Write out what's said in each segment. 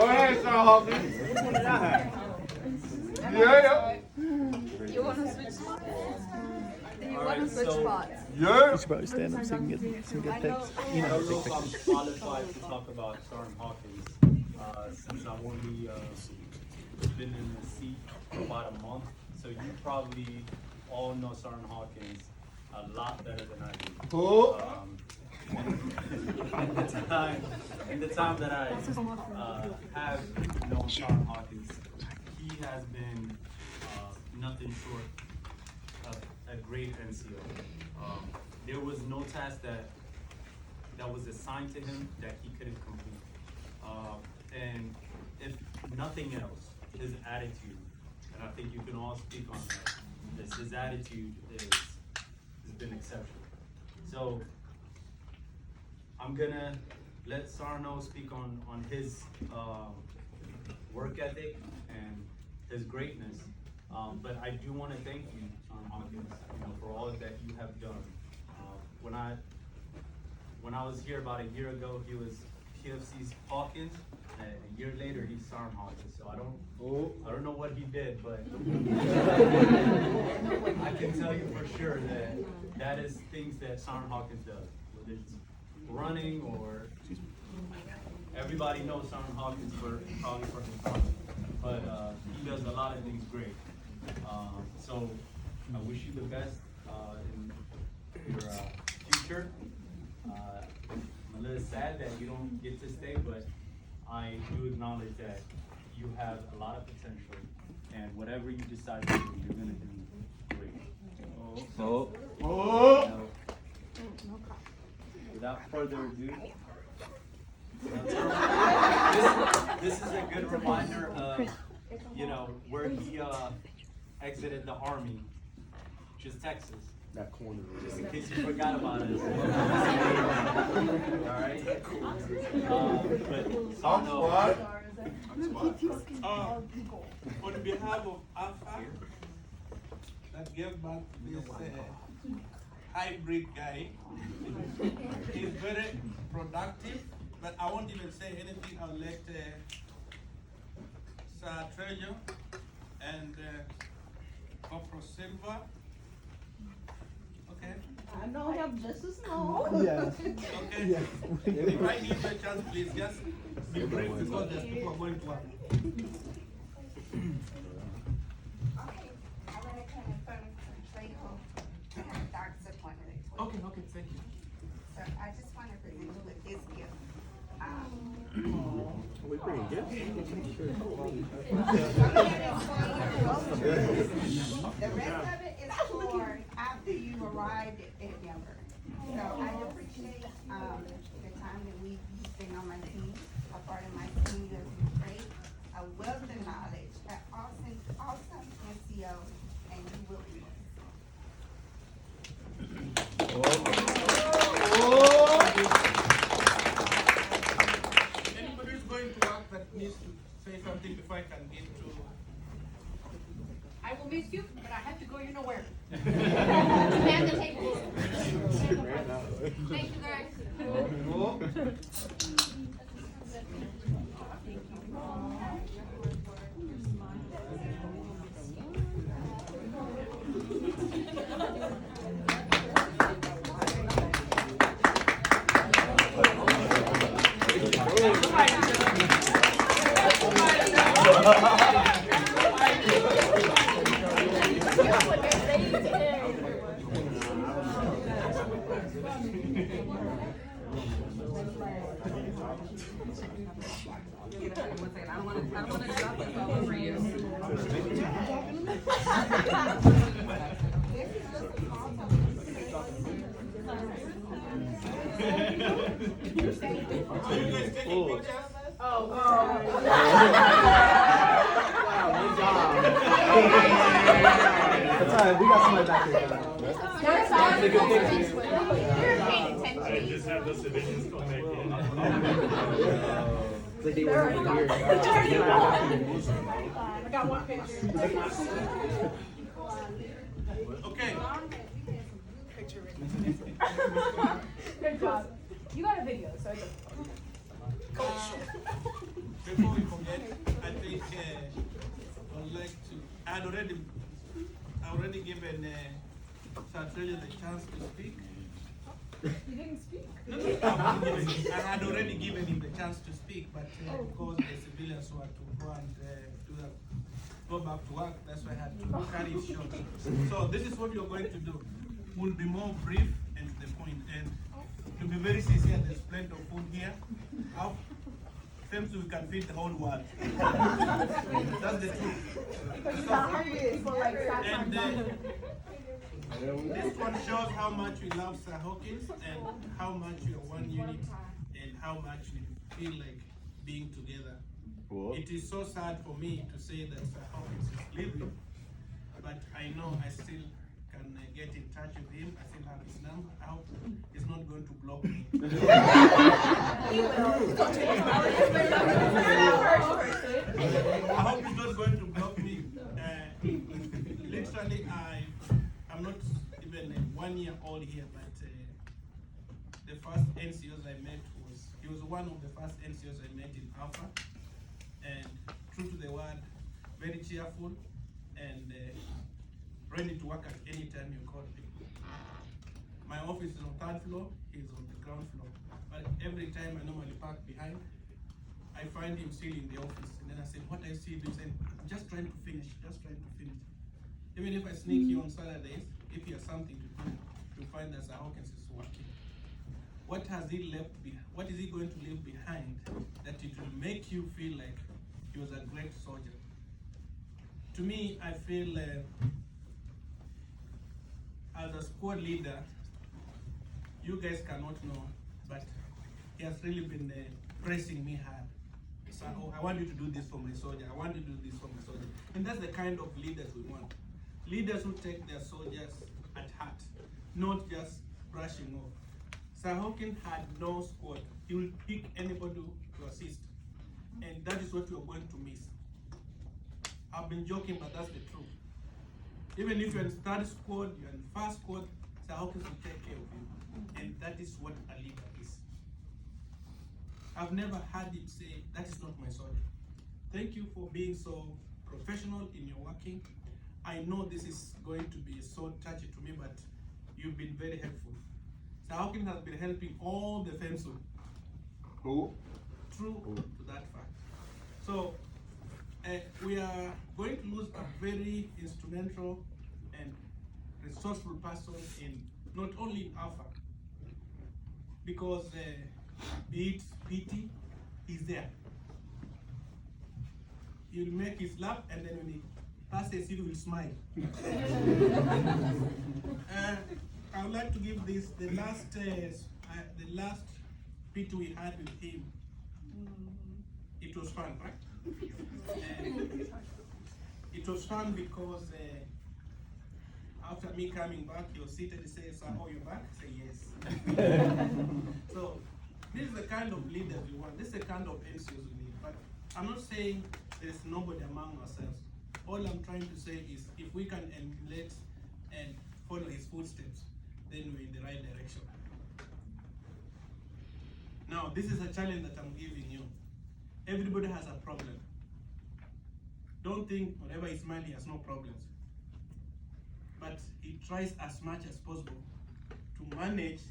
ahead, Sarah Hawkins. Yeah. You want to switch spots? Do you want to switch spots? Yeah. You should probably stand up so you can get some good pics. You I know, don't know take if I'm pictures. qualified to talk about Sergeant Hawkins, since I've only been in the seat for about a month. So you probably all know Sergeant Hawkins a lot better than I do. Who? In the time that I have known Sergeant Hawkins, he has been nothing short of a great NCO. There was no task that was assigned to him that he couldn't complete. And if nothing else, his attitude, and I think you can all speak on that, his attitude has been exceptional. So I'm gonna let Sarno speak on his work ethic and his greatness. But I do want to thank you, Sergeant Hawkins, for all that you have done. When I was here about a year ago, he was PFC's Hawkins. A year later, he's Sergeant Hawkins. So I don't know what he did, but I can tell you for sure that is things that Sergeant Hawkins does, whether it's running or everybody knows Sergeant Hawkins probably for his running, but he does a lot of things great. So I wish you the best in your future. I'm a little sad that you don't get to stay, but I do acknowledge that you have a lot of potential, and whatever you decide to do, you're gonna do great. Now, without further ado, this is a good reminder of where he exited the Army, which is Texas. That corner. Just in case you forgot about it. Alright? But Sarno, on behalf of Alpha, that gave birth to this hybrid guy, he's very productive, but I won't even say anything. I'll let Sir Treasure and Corporal Silva. Okay. I don't have just as long. Yeah. Okay. Yeah. If I give you a chance, please just be brief because there's people are going to work. Okay, I'm gonna come in front of Trey Hall. I have a doctor's appointment at 12. Okay, thank you. So I just want to present you with this gift. We pretty good. The rest of it is for after you arrived at Denver. So I appreciate the time that we've spent on my team. A part of my team is great. A wealth of knowledge, an awesome NCO, and you will be Anybody who's going to work that needs to say something before I can get to. I will miss you, but I have to go, you know where. Man the table. Thank you, guys. That's all right. We got somebody back here. I just have the civilians come back in. It's like they were over here. I got one picture. Okay. Good job. You got a video, so it's okay. Before we forget, I think I would like to. I already given Sartrelia the chance to speak. You didn't speak. No, I had already given him the chance to speak, but because the civilians were to go and go back to work, that's why I had to carry it short. So this is what you're going to do. We'll be more brief and to the point. And to be very sincere, there's plenty of food here. How FMSU we can feed the whole world. That's the truth. And this one shows how much we love Sir Hawkins and how much we are one unit and how much we feel like being together. It is so sad for me to say that Sir Hawkins is leaving, but I know I still can get in touch with him. I still have his number. I hope he's not going to block me. I hope he's not going to block me. Literally, I'm not even 1 year old here, but the first NCOs I met he was one of the first NCOs I met in Alpha, and true to the word, very cheerful and ready to work at any time you call me. My office is on 3rd floor, he's on the ground floor. But every time I normally park behind, I find him still in the office. And then I said, what I see, he said, I'm just trying to finish. Even if I sneak you on Saturdays, if you have something to do, you'll find that Sir Hawkins is working. What has he left behind? What is he going to leave behind that it will make you feel like he was a great soldier? To me, I feel as a squad leader, you guys cannot know, but he has really been pressing me hard. So, I want you to do this for my soldier. I want you to do this for my soldier. And that's the kind of leaders we want. Leaders who take their soldiers at heart, not just brushing off. Sir Hawkins had no squad. He will pick anybody to assist. And that is what we are going to miss. I've been joking, but that's the truth. Even if you're in 3rd squad, you're in 1st squad, Sir Hawkins will take care of you. And that is what a leader is. I've never heard him say, that is not my soldier. Thank you for being so professional in your working. I know this is going to be so touchy to me, but you've been very helpful. Sir Hawkins has been helping all the FMSU. True to that fact. So, we are going to lose a very instrumental and resourceful person in not only in Alpha, because be it PT, he's there. He'll make his laugh, and then when he passes, he will smile. I would like to give this the last PT we had with him. It was fun, right? It was fun because after me coming back, he was seated and said, "Sir, oh, you're back?" I say, "Yes." So this is the kind of leaders we want. This is the kind of NCOs we need. But I'm not saying there's nobody among ourselves. All I'm trying to say is if we can emulate and follow his footsteps, then we're in the right direction. Now, this is a challenge that I'm giving you. Everybody has a problem. Don't think whenever he's smiling, he has no problems. But he tries as much as possible to manage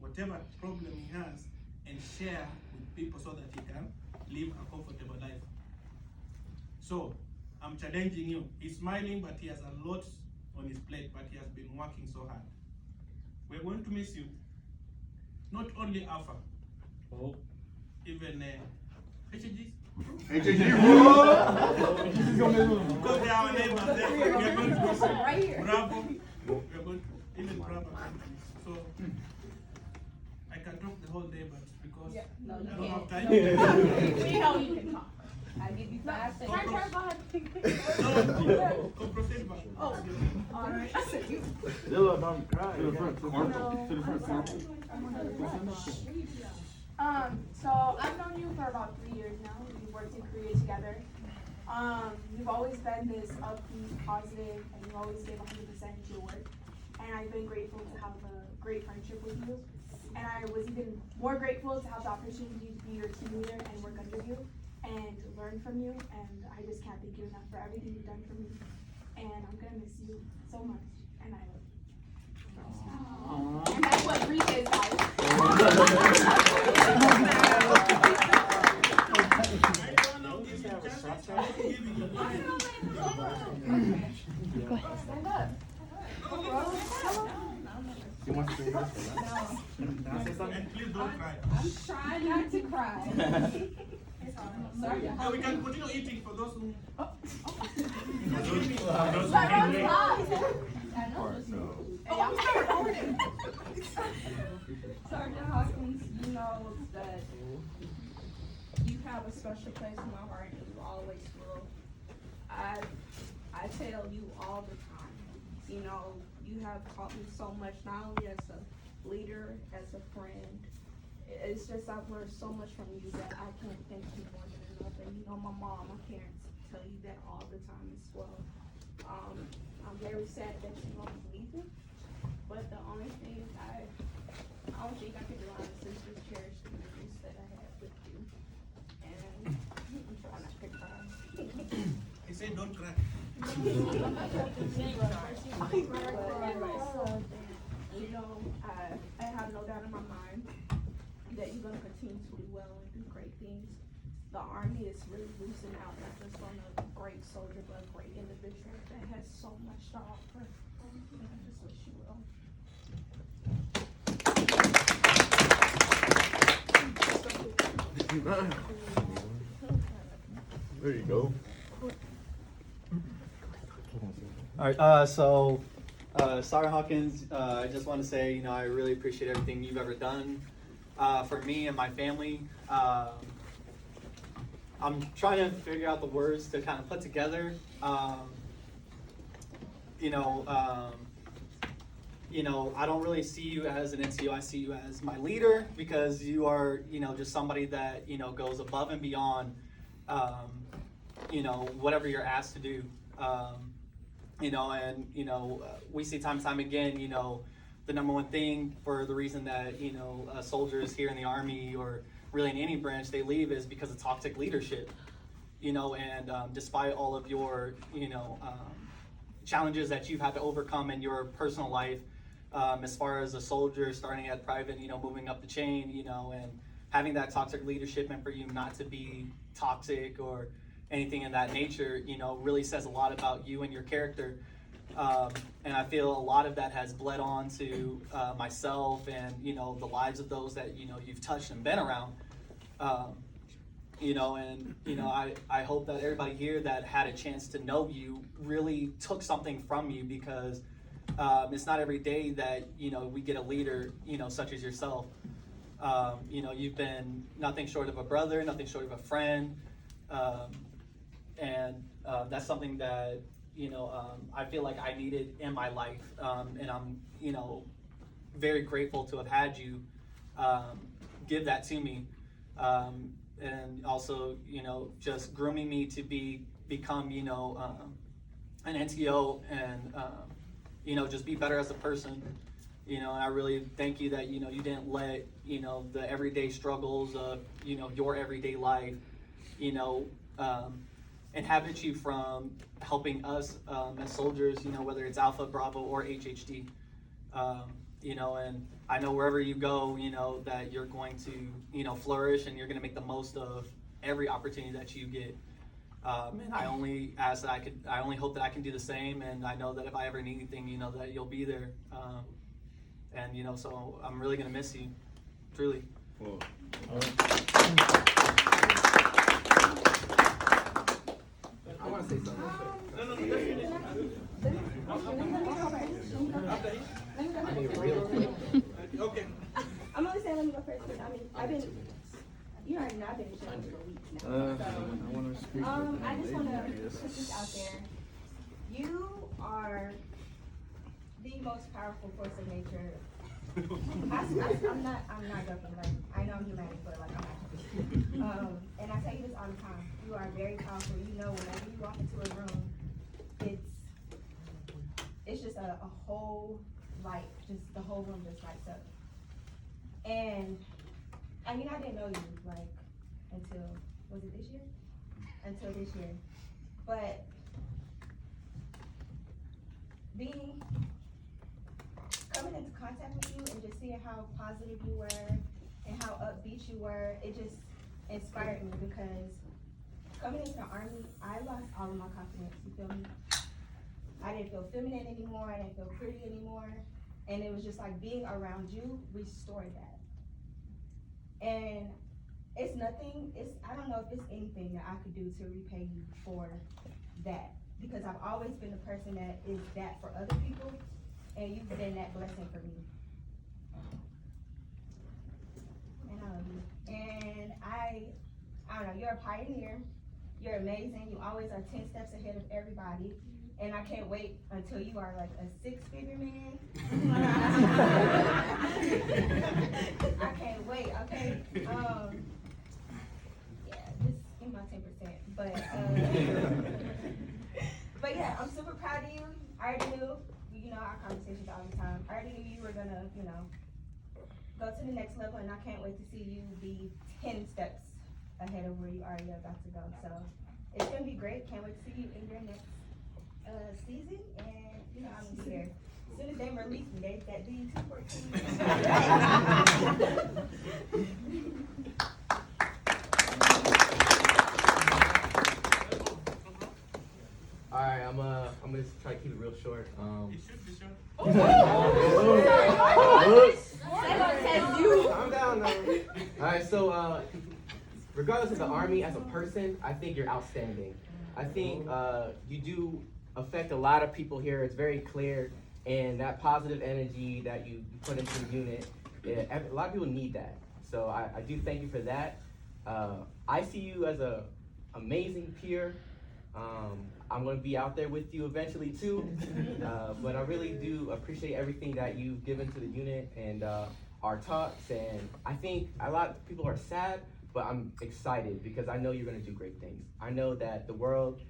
whatever problem he has and share with people so that he can live a comfortable life. So, I'm challenging you. He's smiling, but he has a lot on his plate, but he has been working so hard. We're going to miss you. Not only Alpha, even HGs. HG, Because they are our neighbors, we are going to miss you. Right here. Bravo. We are going to, even Bravo. So, I can talk the whole day, but because No, you I don't have can't. time. We know you can talk. I give you 5 seconds. No, come proceed, but. Oh, all right. I said you. Dilla, don't cry. To the front, So I've known you for about 3 years now. We've worked in Korea together. You've always been this upbeat, positive, and you always give 100% to your work. And I've been grateful to have a great friendship with you. And I was even more grateful to have the opportunity to be your team leader and work under you and to learn from you. And I just can't thank you enough for everything you've done for me. And I'm gonna miss you so much. And I love you. And that's what grief is, guys. Stand up. You want to say this? Now say something? And please don't cry. I'm trying not to cry. Sorry. No, we can continue eating for those who. Sergeant Hawkins, you know that you have a special place in my heart and you always will. I tell you all the time, you know, you have taught me so much, not only as a leader, as a friend. It's just I've learned so much from you that I can't thank you more than enough. And you know, my mom, my parents tell you that all the time as well. I'm very sad that you won't be leaving, but the only thing I don't think I could do honestly is just cherish the memories that I had with you. And I'm trying not to cry. He said don't cry. You know, I have no doubt in my mind that you're gonna continue to do well and do great things. The Army is really losing out not just on a great soldier, but a great individual that has so much to offer. And I just wish you well. There you go. All right, Sergeant Hawkins, I just want to say, you know, I really appreciate everything you've ever done for me and my family. I'm trying to figure out the words to kind of put together. I don't really see you as an NCO. I see you as my leader because you are, you know, just somebody that, you know, goes above and beyond, whatever you're asked to do. We see time and time again, you know, the number one thing for the reason that, you know, soldiers here in the Army or really in any branch they leave is because of toxic leadership, you know, and despite all of your, challenges that you've had to overcome in your personal life, as far as a soldier starting at private, you know, moving up the chain, you know, and having that toxic leadership and for you not to be toxic or anything in that nature, you know, really says a lot about you and your character. And I feel a lot of that has bled on to myself and, you know, the lives of those that, you know, you've touched and been around. I hope that everybody here that had a chance to know you really took something from you because it's not every day that, you know, we get a leader, you know, such as yourself. You've been nothing short of a brother, nothing short of a friend. That's something that, I feel like I needed in my life. And I'm, very grateful to have had you give that to me. And also, just grooming me to become, an NTO and, just be better as a person. And I really thank you that, you didn't let, the everyday struggles of, your everyday life, inhibit you from helping us as soldiers, whether it's Alpha, Bravo, or HHD. And I know wherever you go, that you're going to, flourish and you're going to make the most of every opportunity that you get. And I only ask that I only hope that I can do the same. And I know that if I ever need anything, that you'll be there. So I'm really going to miss you, truly. Whoa. I want to say something. I need real quick. Okay. I'm only saying let me go first because I've been, you already know I've been in jail for weeks now. I want to speak. I just want to put this out there. You are the most powerful force of nature. I'm not joking. Like I know I'm human, but like I'm not. And I tell you this all the time. You are very powerful. Whenever you walk into a room, it's just a whole light. Just the whole room just lights up. And I mean, I didn't know you, like, until, was it this year? Until this year. But coming into contact with you and just seeing how positive you were and how upbeat you were, it just inspired me, because coming into the Army, I lost all of my confidence, you feel me? I didn't feel feminine anymore, I didn't feel pretty anymore, and it was just like being around you restored that. And it's nothing, I don't know if it's anything that I could do to repay you for that, because I've always been the person that is that for other people, and you've been that blessing for me. And I love you. And I don't know, you're a pioneer, you're amazing, you always are 10 steps ahead of everybody, and I can't wait until you are like a 6-figure man. I can't wait, okay? Yeah, just give my 10%, but yeah, I'm super proud of you. I already knew, you know, our conversations all the time. I already knew you were gonna, you know, go to the next level, and I can't wait to see you be 10 steps ahead of where you already are about to go. So it's gonna be great. Can't wait to see you in your next season, and you know, I'm here. As soon as they release me, that D214. All right, I'm gonna try to keep it real short. It should be short. Calm down now. All right, so regardless of the Army, as a person, I think you're outstanding. I think you do affect a lot of people here. It's very clear, and that positive energy that you put into the unit, a lot of people need that. So I do thank you for that. I see you as a amazing peer. I'm going to be out there with you eventually too, but I really do appreciate everything that you've given to the unit and our talks. And I think a lot of people are sad, but I'm excited because I know you're going to do great things. I know that the world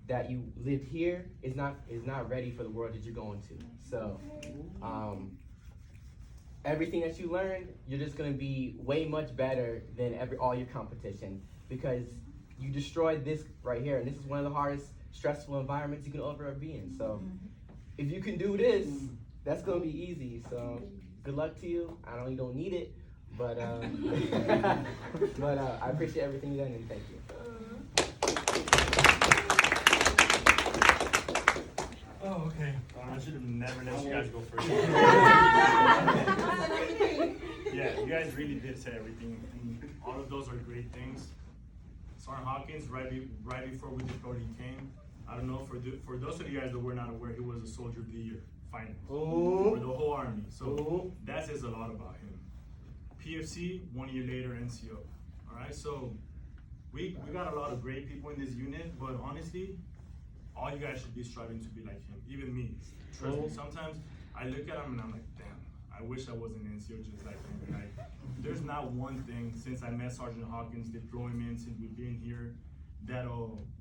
that you live here is not ready for the world that you're going to. So everything that you learn, you're just going to be way much better than all your competition, because you destroyed this right here, and this is one of the hardest stressful environments you can ever be in. So if you can do this, that's gonna be easy. So good luck to you. You don't need it, but I appreciate everything you've done, and thank you. Oh, okay. I should have never let you guys go first. Yeah, you guys really did say everything, and all of those are great things. Sergeant Hawkins, right before we deployed, he came. I don't know, for those of you guys that were not aware, he was a Soldier of the Year finalist for the whole Army. So that says a lot about him. PFC, 1 year later, NCO. All right, so we got a lot of great people in this unit, but honestly, all you guys should be striving to be like him. Even me. Trust me. Sometimes I look at him and I'm like, damn, I wish I was an NCO just like him. Like, there's not one thing since I met Sergeant Hawkins, deployments, and we've been here, that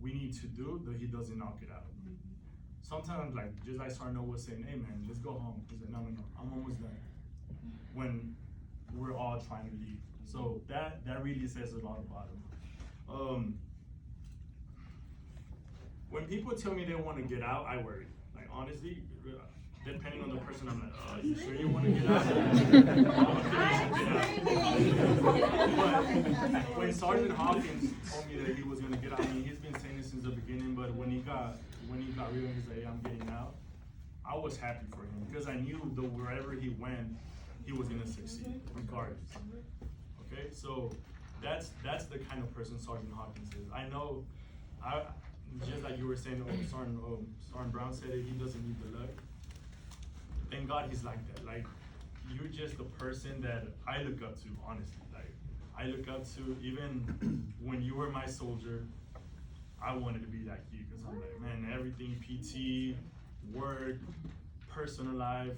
we need to do that he doesn't knock it out. Sometimes, like, just like Sergeant was saying, hey man, let's go home. He's like, no, I'm almost done. When we're all trying to leave. So that really says a lot about him. When people tell me they want to get out, I worry. Like, honestly, depending on the person, I'm like, oh, you sure you want to get out? But when Sergeant Hawkins told me that he was going to get out, I mean, he's been saying this since the beginning, but when he got real and he's like, hey, I'm getting out, I was happy for him, because I knew that wherever he went, he was going to succeed, regardless. Okay, so that's the kind of person Sergeant Hawkins is. I know, just like you were saying, Sergeant Brown said it, he doesn't need the luck. Thank God he's like that. Like, you're just the person that I look up to, honestly. Like, I look up to, even when you were my soldier, I wanted to be like you, because I'm like, man, everything, PT, work, personal life.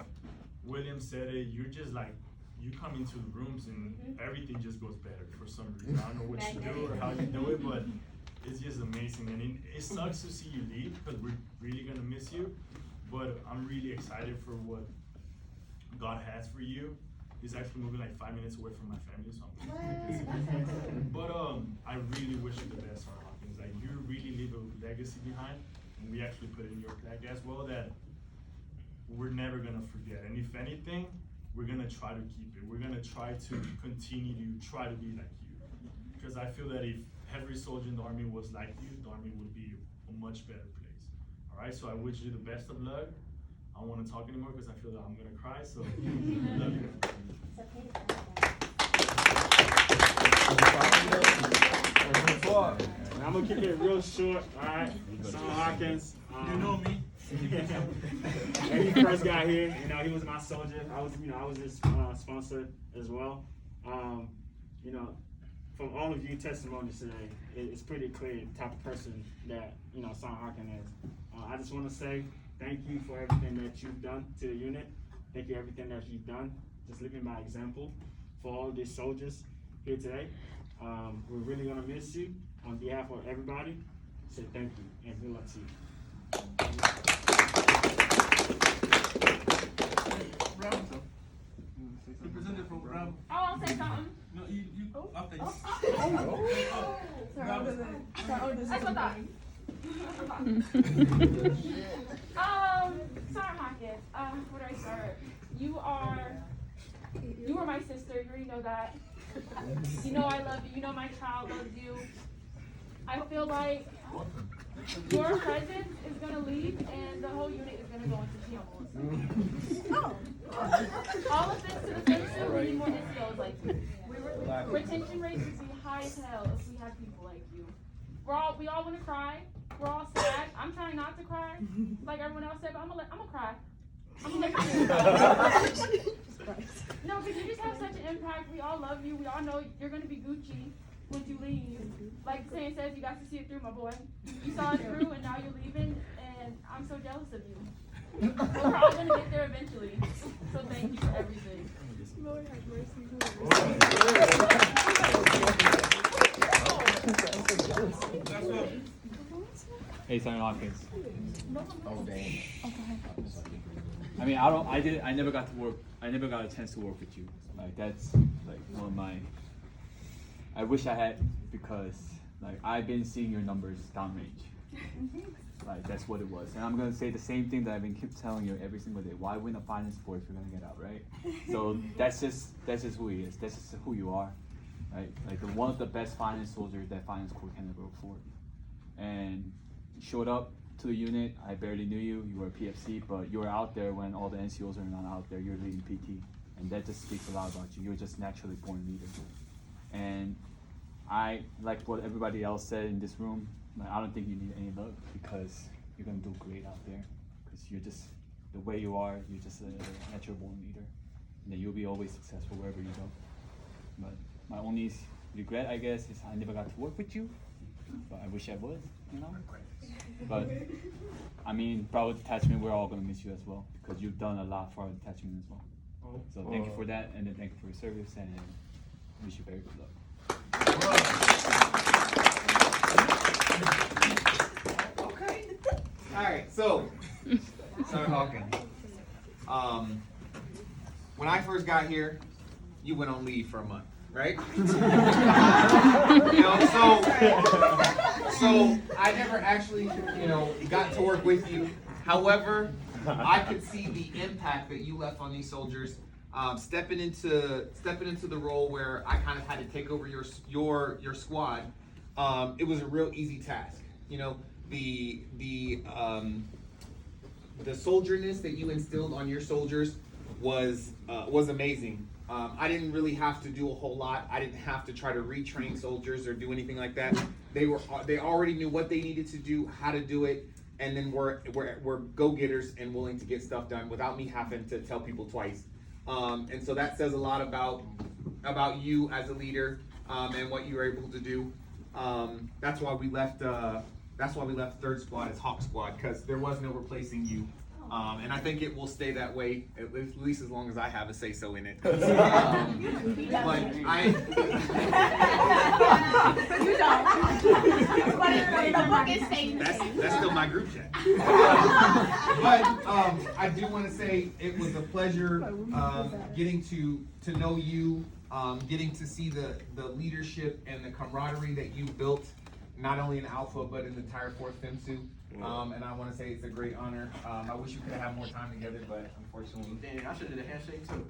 William said it, you're just like, you come into the rooms and everything just goes better for some reason. I don't know what you do or how you do it, but it's just amazing. And it sucks to see you leave, because we're really gonna miss you. But I'm really excited for what God has for you, He's actually moving like 5 minutes away from my family, so I'm But I really wish you the best, Sergeant Hawkins. Like, you really leave a legacy behind, and we actually put in your plaque as well that we're never gonna forget. And if anything, we're gonna try to keep it. We're gonna try to continue to try to be like you. Because I feel that if every soldier in the Army was like you, the Army would be a much better place. All right, so I wish you the best of luck. I don't want to talk anymore because I feel that I'm gonna cry, so love you. I'm gonna keep it real short, alright? Sergeant Hawkins. You know me. When he first got here, you know, he was my soldier. I was his sponsor as well. You know, from all of you testimonies today, it's pretty clear the type of person that, you know, Sergeant Hawkins is. I just want to say thank you for everything that you've done to the unit. Thank you for everything that you've done. Just living by example for all of these soldiers here today. We're really gonna miss you. On behalf of everybody, say thank you and good luck to you. Representative from Brown. Oh, I'll say something. No, you after you. That's what I thought. Sergeant Hawkins, where do I start? You are my sister, you already know that. You know I love you, you know my child loves you. I feel like your presence is gonna leave and the whole unit is gonna go into shambles. All of this to the FMSU, we need more NCOs like you. Retention rates would be high as hell if we had people like you. We all wanna cry, we're all sad. I'm trying not to cry, like everyone else said, but I'm gonna cry. I'm gonna let you No, because you just have such an impact. We all love you. We all know you're gonna be Gucci once you leave. Like the saying says, you got to see it through, my boy. You saw it through, and now you're leaving, and I'm so jealous of you. But we're all gonna get there eventually. So thank you for everything. Lord have mercy. Hey, Sergeant Hawkins. Oh, dang. I mean, I never got a chance to work with you. Like, that's like one of my, I wish I had, because like I've been seeing your numbers downrange. Like, that's what it was. And I'm gonna say the same thing that I've been keep telling you every single day. Why win a finance sport if you're gonna get out, right? So that's just who he is. That's just who you are, right? Like one of the best finance soldiers that finance corps can ever afford. And you showed up to the unit. I barely knew you. You were a PFC, but you were out there when all the NCOs are not out there. You're leading PT, and that just speaks a lot about you. You're just naturally born leader. And I, like what everybody else said in this room, I don't think you need any luck, because you're gonna do great out there. Because you're just the way you are. You're just a natural born leader, and then you'll be always successful wherever you go. But my only regret, I guess, is I never got to work with you. But I wish I was, you know. But I mean, proud detachment, we're all gonna miss you as well, because you've done a lot for our detachment as well. So thank you for that, and then thank you for your service, and wish you very good luck. Okay. All right. So, Sergeant Hawkins, when I first got here, you went on leave for a month, right? You know, so I never actually, got to work with you. However, I could see the impact that you left on these soldiers. Stepping into the role where I kind of had to take over your squad, it was a real easy task. You know, the soldierness that you instilled on your soldiers was amazing. I didn't really have to do a whole lot. I didn't have to try to retrain soldiers or do anything like that. They already knew what they needed to do, how to do it, and then we're go-getters and willing to get stuff done without me having to tell people twice. And so that says a lot about you as a leader, and what you were able to do. That's why we left 3rd Squad as Hawk Squad, because there was no replacing you And I think it will stay that way at least as long as I have a say so in it. But You don't. The book is saying the same. That's still my group chat. But I do want to say it was a pleasure getting to know you, getting to see the leadership and the camaraderie that you built, not only in Alpha but in the entire 4th FMSU. And I want to say it's a great honor. I wish we could have more time together, but unfortunately. Dang, I should have did a handshake too.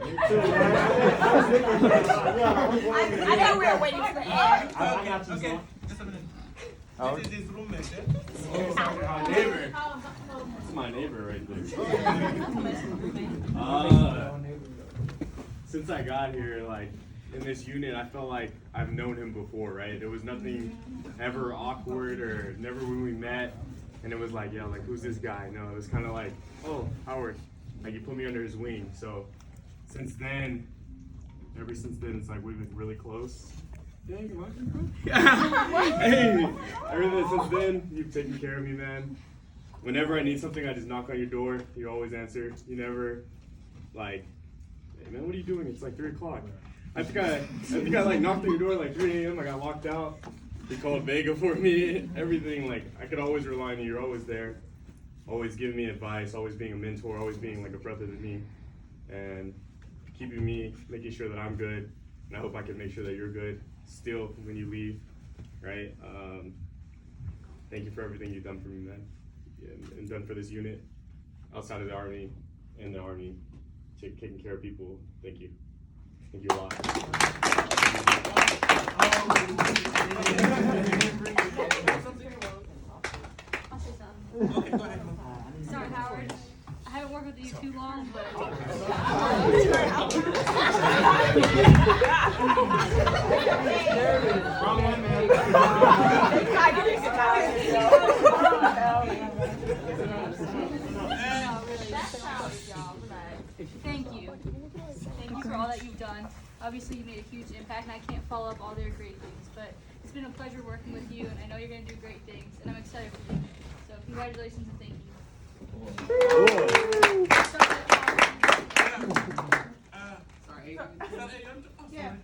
I know we were waiting for the end. I got you, Okay, son. just a minute. Oh. This is his roommate, eh? My neighbor. That's my neighbor right there. Since I got here, like, in this unit, I felt like I've known him before, right? There was nothing ever awkward or never when we met. And it was like, yeah, like, who's this guy? No, it was kind of like, oh, Howard. Like, he put me under his wing. So, ever since then, it's like we've been really close. Dang, you like me, bro? Hey, ever since then, you've taken care of me, man. Whenever I need something, I just knock on your door. You always answer. You never, like, hey, man, what are you doing? It's like 3 o'clock. I think I like knocked on your door at like 3 a.m. I got locked out. You called Vega for me. Everything, like, I could always rely on you. You're always there, always giving me advice, always being a mentor, always being like a brother to me, and keeping me, making sure that I'm good. And I hope I can make sure that you're good still when you leave, right? Thank you for everything you've done for me, man, and done for this unit, outside of the Army, and the Army, taking care of people. Thank you. Thank you a lot. I'll say something. Okay, go ahead. Sorry, Howard. I haven't worked with you too long, but. Wrong one, man. Thank you. Thank you for all that you've done. Obviously, you made a huge impact, and I can't follow up all their great things, but it's been a pleasure working with you, and I know you're going to do great things, and I'm excited for you. So, congratulations and thank you. Sorry. Yeah.